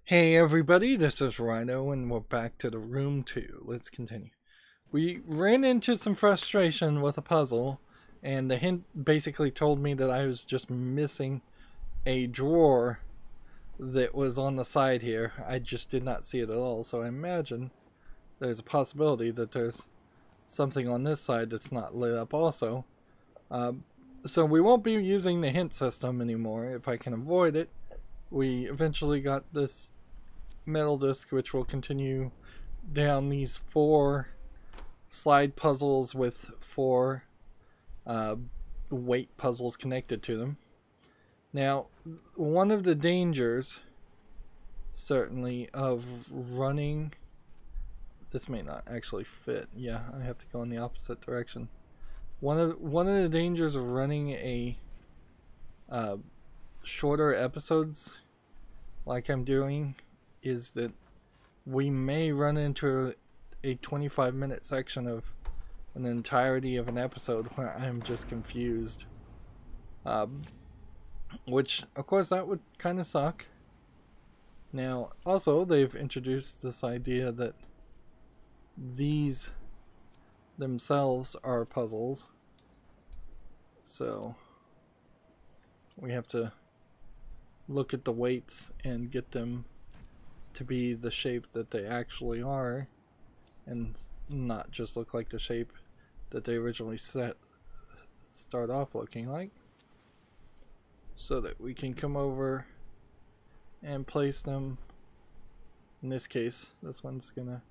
Hey everybody, this is Rydo and we're back to the room 2. Let's continue. We ran into some frustration with a puzzle and the hint basically told me that I was just missing a drawer that was on the side here. I just did not see it at all, so I imagine there's a possibility that there's something on this side that's not lit up also. So we won't be using the hint system anymore if I can avoid it. We eventually got this metal disc which will continue down these 4 slide puzzles with 4 weight puzzles connected to them. Now, one of the dangers certainly of running, this may not actually fit, yeah, I have to go in the opposite direction. One of the dangers of running a shorter episodes like I'm doing is that we may run into a 25-minute section of an entirety of an episode where I'm just confused. Which, of course, that would kind of suck. Now, also, they've introduced this idea that these themselves are puzzles. So, we have to look at the weights and get them to be the shape that they actually are and not just look like the shape that they originally start off looking like, so that we can come over and place them. In this case, this one's gonna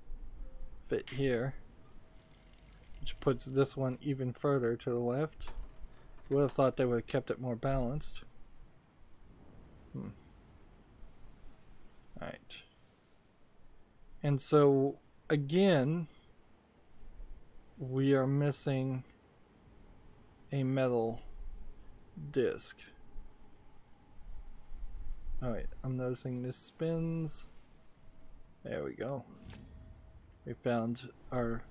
fit here, which puts this one even further to the left. Would have thought they would have kept it more balanced. Alright. And so, again, we are missing a metal disc. Alright, I'm noticing this spins. There we go. We found our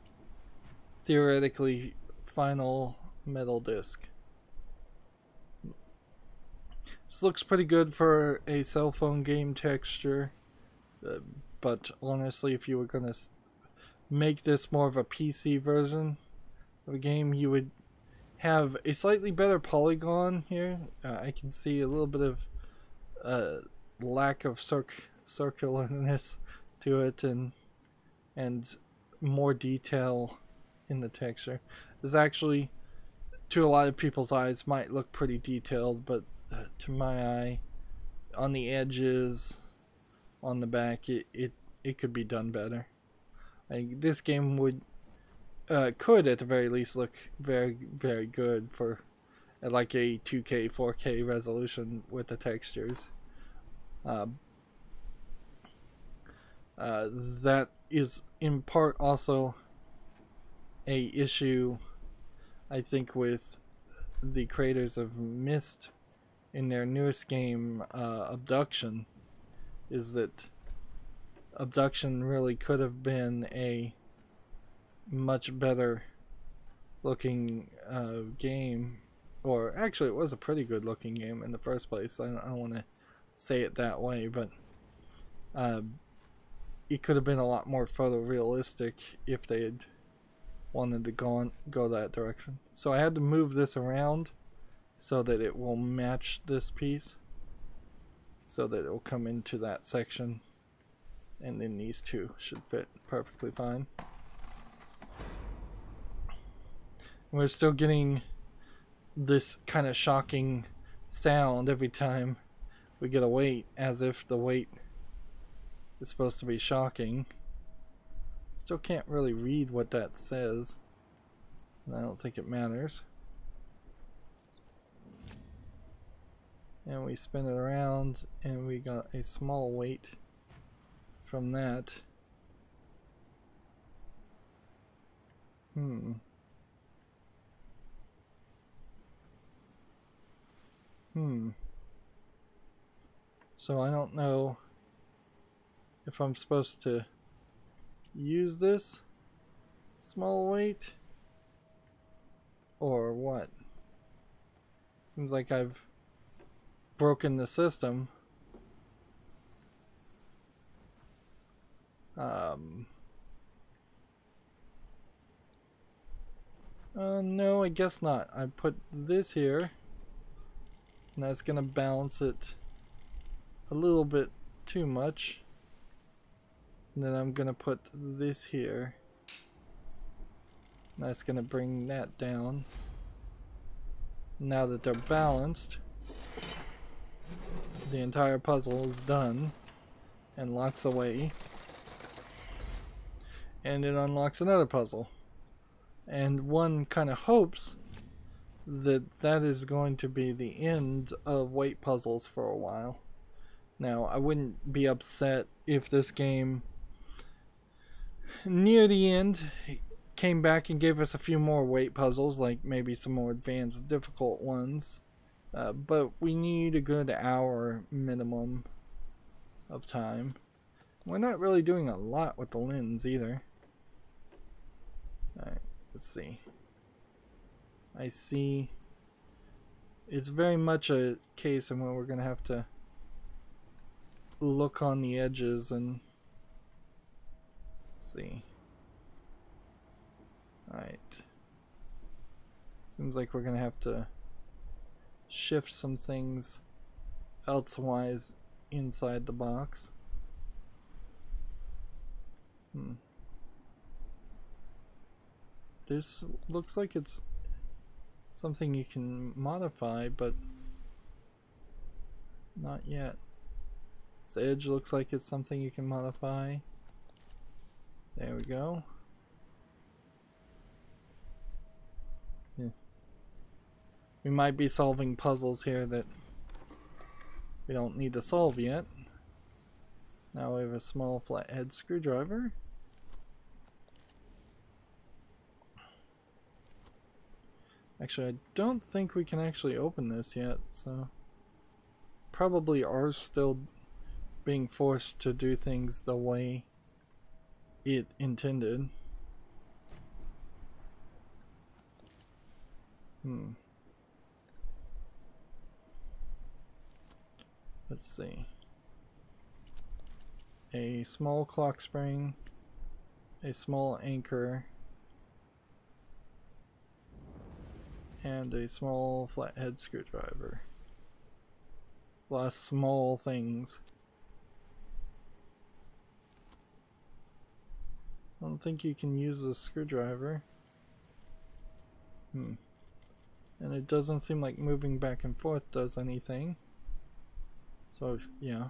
theoretically final metal disc. This looks pretty good for a cell phone game texture. But honestly, if you were going to make this more of a PC version of a game, you would have a slightly better polygon here. I can see a little bit of lack of circularness to it, and more detail in the texture. This actually, to a lot of people's eyes, might look pretty detailed, but to my eye, on the edges, on the back, it could be done better. This game would could at the very least look very good for like a 2K 4K resolution with the textures. That is in part also a issue, I think, with the creators of Myst in their newest game, Abduction. Is that Abduction really could have been a much better looking game, or actually it was a pretty good looking game in the first place. I don't want to say it that way, but it could have been a lot more photorealistic if they had wanted to go that direction. So I had to move this around so that it will match this piece, so that it will come into that section, and then these two should fit perfectly fine. We're still getting this kind of shocking sound every time we get a weight, as if the weight is supposed to be shocking. Still can't really read what that says, and I don't think it matters. And we spin it around and we got a small weight from that. So I don't know if I'm supposed to use this small weight or what. Seems like I've broken the system. No, I guess not. I put this here, and that's gonna balance it a little bit too much. And then I'm gonna put this here. And that's gonna bring that down. Now that they're balanced, the entire puzzle is done and locks away. And it unlocks another puzzle. And one kind of hopes that that is going to be the end of weight puzzles for a while. Now, I wouldn't be upset if this game, near the end, came back and gave us a few more weight puzzles, like maybe some more advanced, difficult ones. But we need a good hour minimum of time. We're not really doing a lot with the lens either. Alright, let's see. I see it's very much a case in where we're going to have to look on the edges and see. Alright. Seems like we're going to have to shift some things elsewise inside the box. This looks like it's something you can modify, but not yet. This edge looks like it's something you can modify. There we go. Yeah. We might be solving puzzles here that we don't need to solve yet. Now we have a small flathead screwdriver. Actually, I don't think we can actually open this yet, so probably are still being forced to do things the way it intended. Let's see. A small clock spring, a small anchor, and a small flathead screwdriver. A lot of small things. I don't think you can use a screwdriver. And it doesn't seem like moving back and forth does anything. So, yeah.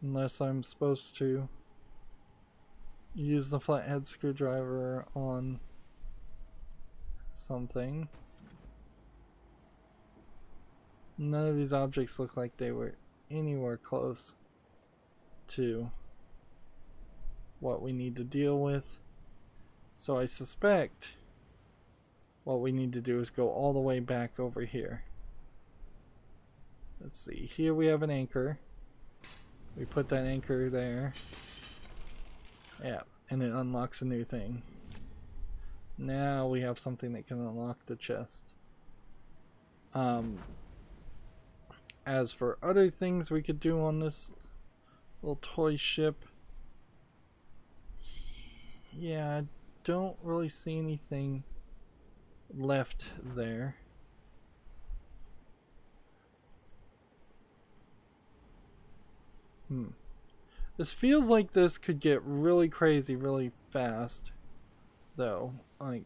Unless I'm supposed to use the flathead screwdriver on something. None of these objects look like they were anywhere close to what we need to deal with. So I suspect what we need to do is go all the way back over here. Let's see, here we have an anchor. We put that anchor there. Yeah, and it unlocks a new thing. Now we have something that can unlock the chest. As for other things we could do on this little toy ship, yeah, I don't really see anything left there. This feels like this could get really crazy really fast, though. Like,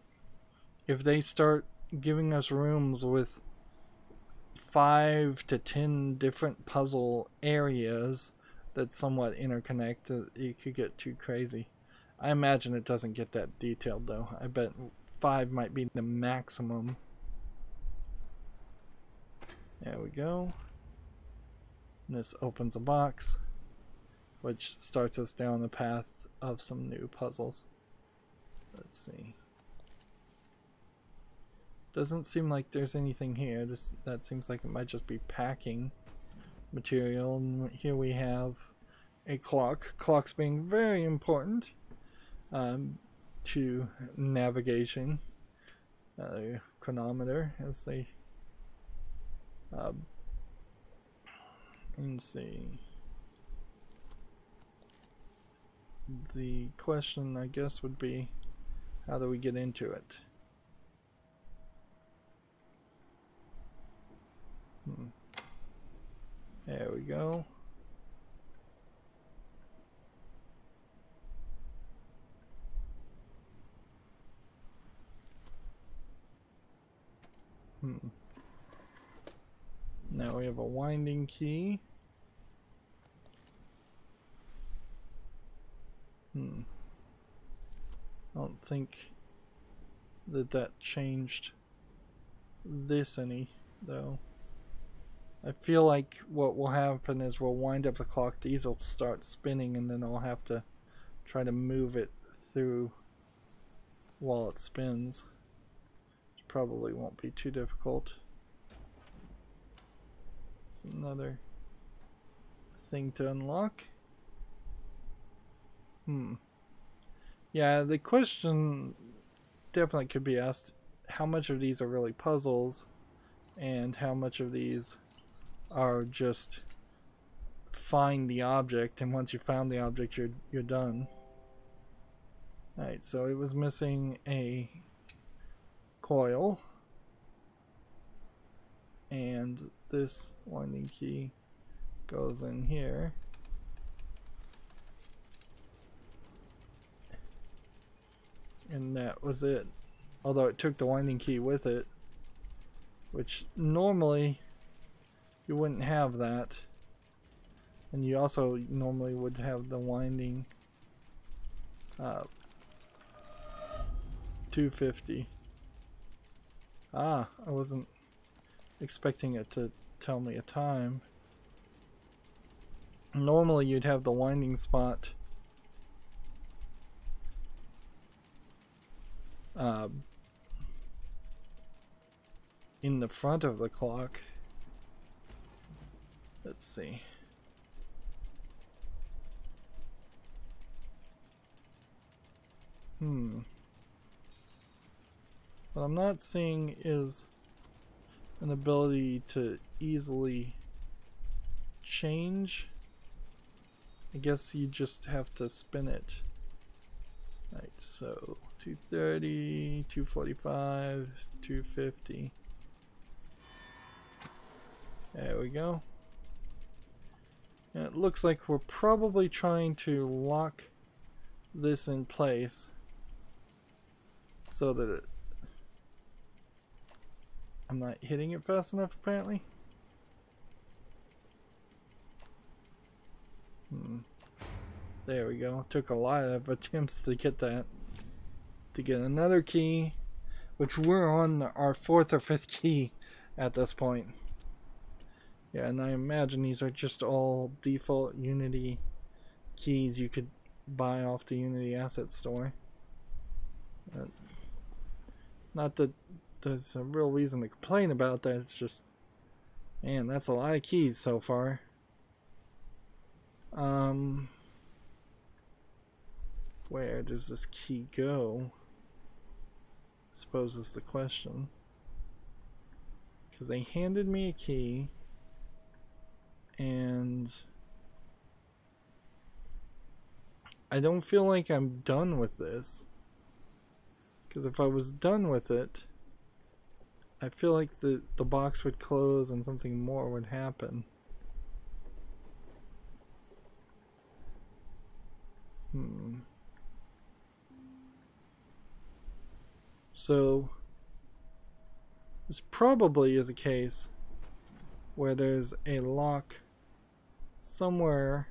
if they start giving us rooms with 5 to 10 different puzzle areas that somewhat interconnect, it could get too crazy. I imagine it doesn't get that detailed, though. I bet 5 might be the maximum. There we go. And this opens a box, which starts us down the path of some new puzzles. Let's see. Doesn't seem like there's anything here. That seems like it might just be packing material. And here we have a clock. Clocks being very important to navigation. chronometer, as they let's see. The question, I guess, would be, how do we get into it? There we go. Now we have a winding key. I don't think that changed this any, though. I feel like what will happen is we'll wind up the clock, these will start spinning, and then I'll have to try to move it through while it spins. Which probably won't be too difficult. It's another thing to unlock. Yeah, the question definitely could be asked, how much of these are really puzzles and how much of these are just find the object, and once you found the object you're done. Alright, so it was missing a coil, and this winding key goes in here. And that was it. Although it took the winding key with it, which normally you wouldn't have that. And you also normally would have the winding 250. Ah, I wasn't expecting it to tell me a time. Normally you'd have the winding spot in the front of the clock. Let's see. What I'm not seeing is an ability to easily change. I guess you just have to spin it. Right, so 230, 245, 250. There we go. And it looks like we're probably trying to lock this in place so that I'm not hitting it fast enough, apparently. There we go. Took a lot of attempts to get that. To get another key, which we're on our 4th or 5th key at this point. Yeah, and I imagine these are just all default Unity keys you could buy off the Unity Asset Store. Not that there's a real reason to complain about that, it's just, man, that's a lot of keys so far. Where does this key go? I suppose is the question. Because they handed me a key, and I don't feel like I'm done with this. Because if I was done with it, I feel like the box would close and something more would happen. So this probably is a case where there's a lock somewhere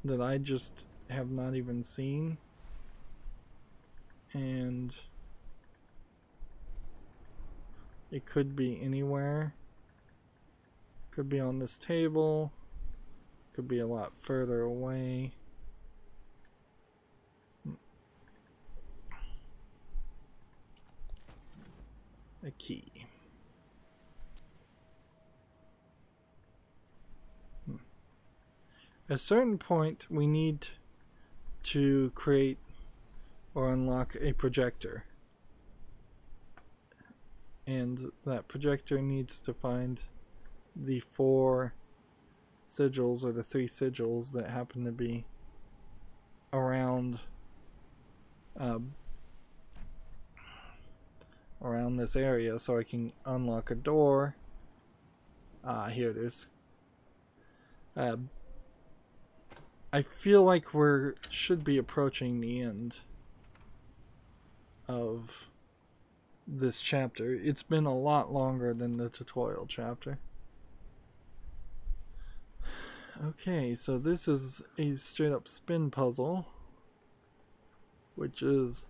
that I just have not even seen, and it could be anywhere. Could be on this table, could be a lot further away. A key. At a certain point, we need to create or unlock a projector. and that projector needs to find the 4 sigils, or the 3 sigils that happen to be around around this area, so I can unlock a door. Here it is. I feel like should be approaching the end of this chapter. It's been a lot longer than the tutorial chapter. Okay, so this is a straight up spin puzzle, which is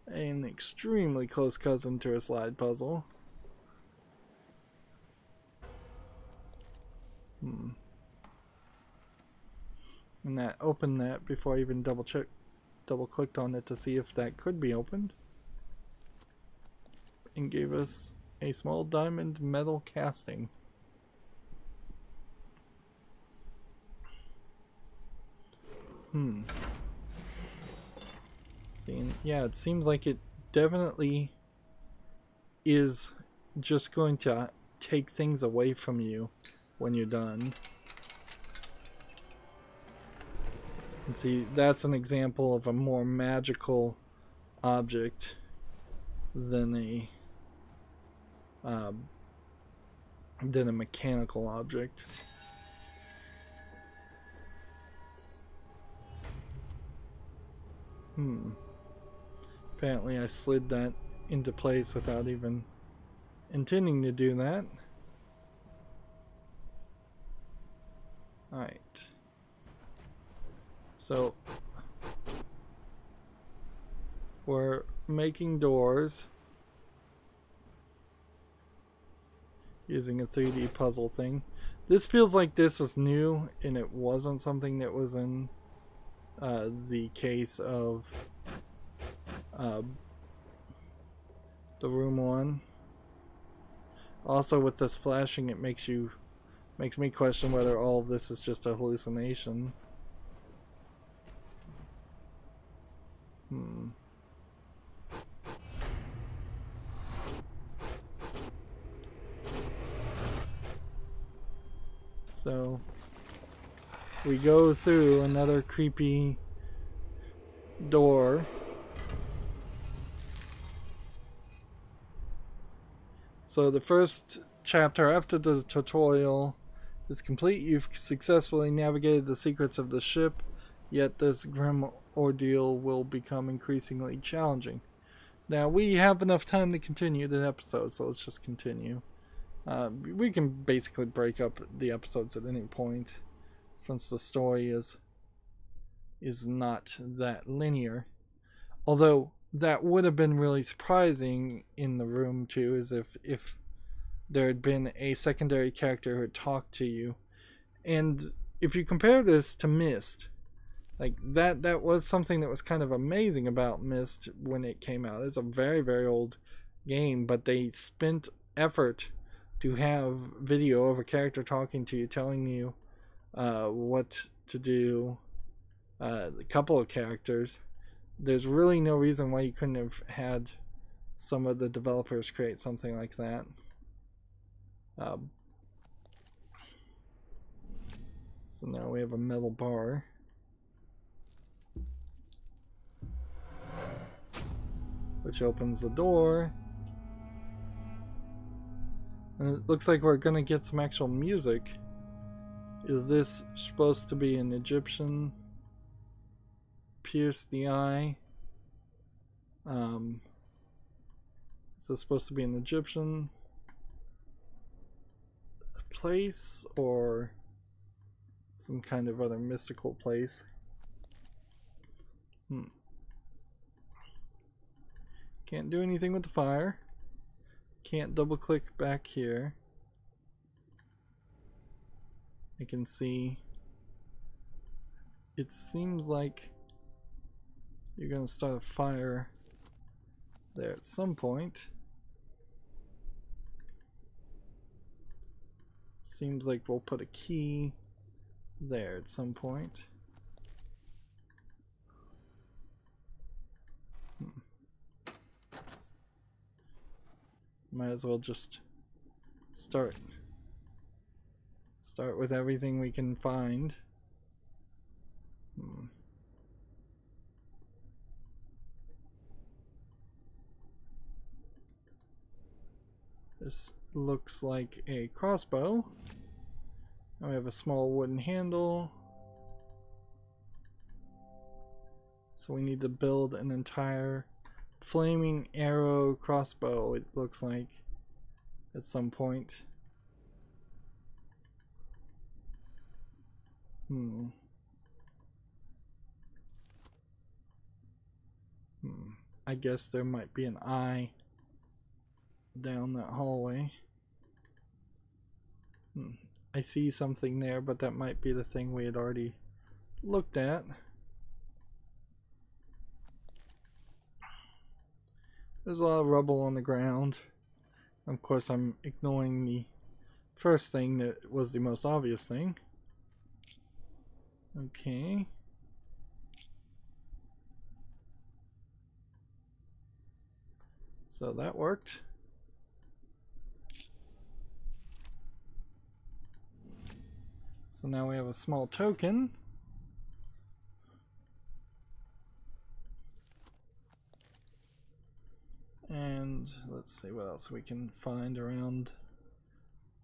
an extremely close cousin to a slide puzzle. And that opened that before I even double clicked on it to see if that could be opened, and gave us a small diamond metal casting. See, yeah, it seems like it definitely is just going to take things away from you when you're done. And see, that's an example of a more magical object than a mechanical object. Apparently I slid that into place without even intending to do that. Alright. So we're making doors using a 3D puzzle thing. This feels like this is new, and it wasn't something that was in the case of the room 1. Also, with this flashing, it makes me question whether all of this is just a hallucination. So we go through another creepy door. So the first chapter after the tutorial is complete. You've successfully navigated the secrets of the ship, yet this grim ordeal will become increasingly challenging. Now, we have enough time to continue the episode, so let's just continue. We can basically break up the episodes at any point, since the story is not that linear. Although that would have been really surprising in the room too, is if there had been a secondary character who had talked to you. And if you compare this to Myst, like that was something that was kind of amazing about Myst when it came out. It's a very, very old game, but they spent effort to have video of a character talking to you, telling you what to do. A couple of characters. There's really no reason why you couldn't have had some of the developers create something like that. So now we have a metal bar. Which opens the door. And it looks like we're gonna get some actual music. Is this supposed to be an Egyptian? Pierce the eye. Is this supposed to be an Egyptian place or some kind of other mystical place? Can't do anything with the fire. Can't double click back here. I can see it seems like you're gonna start a fire there at some point. Seems like we'll put a key there at some point. Might as well just start with everything we can find. This looks like a crossbow. And we have a small wooden handle. So we need to build an entire flaming arrow crossbow, it looks like, at some point. I guess there might be an eye down that hallway. I see something there, but that might be the thing we had already looked at. There's a lot of rubble on the ground. Of course, I'm ignoring the first thing that was the most obvious thing. Okay. So that worked. So now we have a small token. And let's see what else we can find around.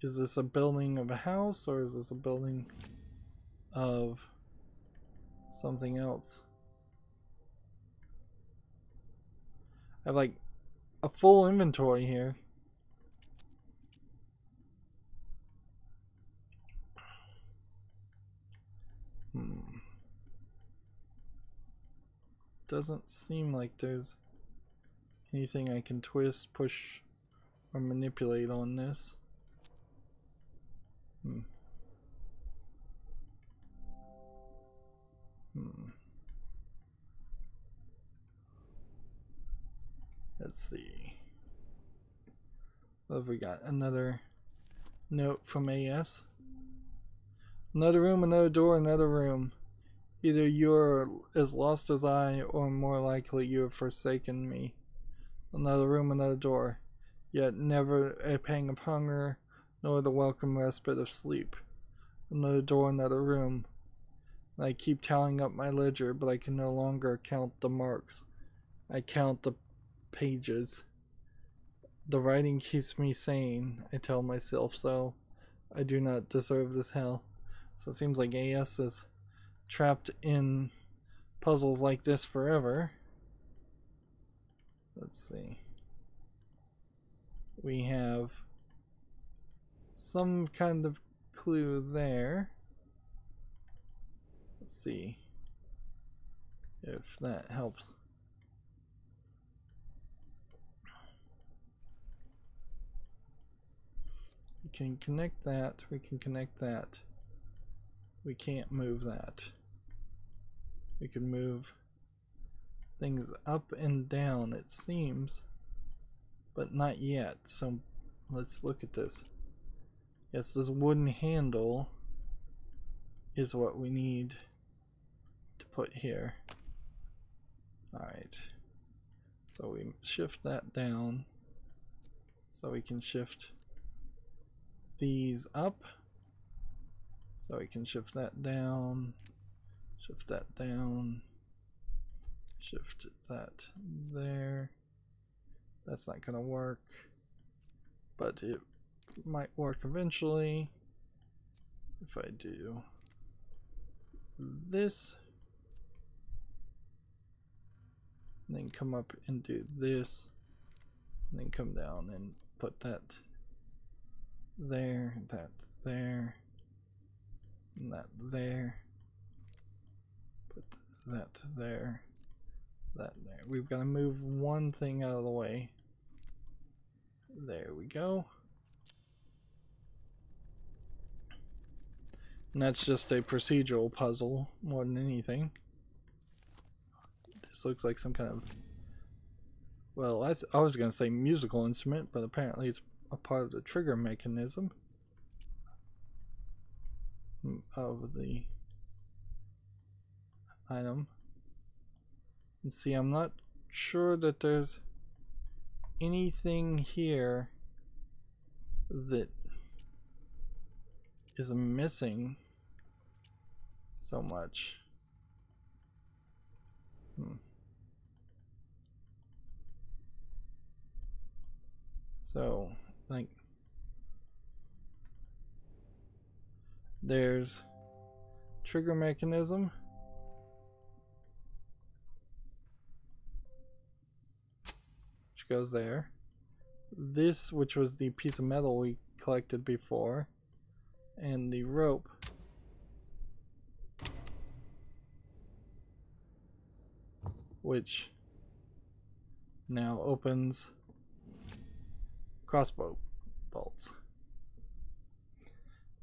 Is this a building of a house, or is this a building of something else? I have like a full inventory here. Doesn't seem like there's anything I can twist, push, or manipulate on this. Let's see. What have we got? Another note from AS. Another room, another door, another room. Either you're as lost as I, or more likely you have forsaken me. Another room, another door. Yet never a pang of hunger, nor the welcome respite of sleep. Another door, another room. I keep tallying up my ledger, but I can no longer count the marks. I count the pages. The writing keeps me sane, I tell myself so. I do not deserve this hell. So it seems like AS is trapped in puzzles like this forever. Let's see. We have some kind of clue there. Let's see if that helps. We can connect that, we can connect that. We can't move that. We can move things up and down, it seems, but not yet. So let's look at this. Yes, this wooden handle is what we need to put here. Alright, so we shift that down so we can shift these up, so we can shift that down, shift that down, shift that there. That's not gonna work, but it might work eventually if I do this, and then come up and do this, and then come down and put that there, that there, and that there, put that there, that there. We've got to move one thing out of the way. There we go. And that's just a procedural puzzle more than anything. This looks like some kind of, well, I was going to say musical instrument, but apparently it's a part of the trigger mechanism of the item. And see, I'm not sure that there's anything here that is missing so much. So, like, there's trigger mechanism, which goes there. This, which was the piece of metal we collected before, and the rope. Which now opens crossbow bolts.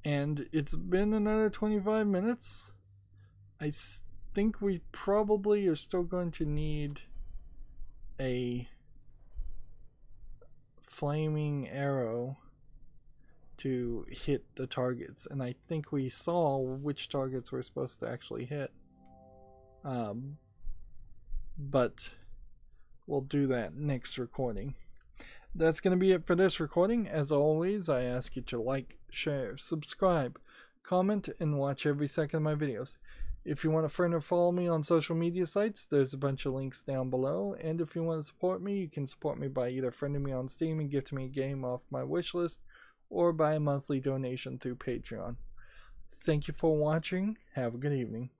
And it's been another 25 minutes. I think we probably are still going to need a flaming arrow to hit the targets, and I think we saw which targets we're supposed to actually hit. But we'll do that next recording. That's going to be it for this recording. As always, I ask you to like, share, subscribe, comment, and watch every second of my videos. If you want to friend or follow me on social media sites, there's a bunch of links down below. And if you want to support me, you can support me by either friending me on Steam and gifting me a game off my wishlist, or by a monthly donation through Patreon. Thank you for watching. Have a good evening.